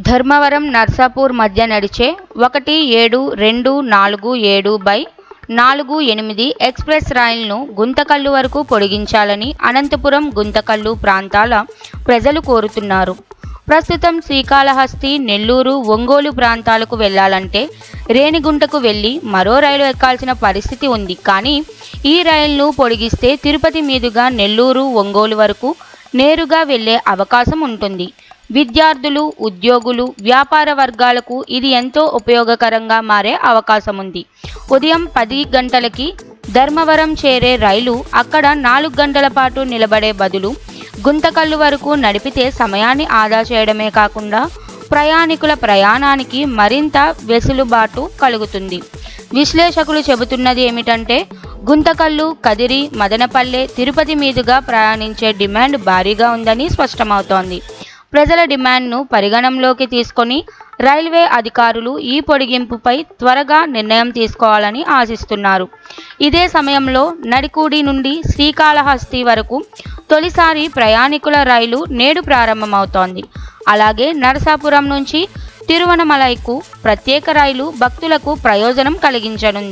ధర్మవరం నర్సాపూర్ మధ్య నడిచే 1747/478 ఎక్స్ప్రెస్ రైలును గుంతకల్లు వరకు పొడిగించాలని అనంతపురం, గుంతకల్లు ప్రాంతాల ప్రజలు కోరుతున్నారు. ప్రస్తుతం శ్రీకాళహస్తి, నెల్లూరు, ఒంగోలు ప్రాంతాలకు వెళ్లాలంటే రేణిగుంటకు వెళ్లి మరో రైలు ఎక్కాల్సిన పరిస్థితి ఉంది. కానీ ఈ రైలును పొడిగిస్తే తిరుపతి మీదుగా నెల్లూరు, ఒంగోలు వరకు నేరుగా వెళ్లే అవకాశం ఉంటుంది. విద్యార్థులు, ఉద్యోగులు, వ్యాపార వర్గాలకు ఇది ఎంతో ఉపయోగకరంగా మారే అవకాశం ఉంది. ఉదయం 10 గంటలకి ధర్మవరం చేరే రైలు అక్కడ 4 గంటల పాటు నిలబడే బదులు గుంతకల్లు వరకు నడిపితే సమయాన్ని ఆదా చేయడమే కాకుండా ప్రయాణికుల ప్రయాణానికి మరింత వెసులుబాటు కలుగుతుంది. విశ్లేషకులు చెబుతున్నది ఏమిటంటే, గుంతకల్లు, కదిరి, మదనపల్లె, తిరుపతి మీదుగా ప్రయాణించే డిమాండ్ భారీగా ఉందని స్పష్టమవుతోంది. ప్రజల డిమాండ్ను పరిగణనలోకి తీసుకొని రైల్వే అధికారులు ఈ పొడిగింపుపై త్వరగా నిర్ణయం తీసుకోవాలని ఆశిస్తున్నారు. ఇదే సమయంలో నడికూడి నుండి శ్రీకాళహస్తి వరకు తొలిసారి ప్రయాణికుల రైలు నేడు ప్రారంభమవుతోంది. అలాగే నరసాపురం నుంచి తిరువణమలైకు ప్రత్యేక రైలు భక్తులకు ప్రయోజనం కలిగించనుంది.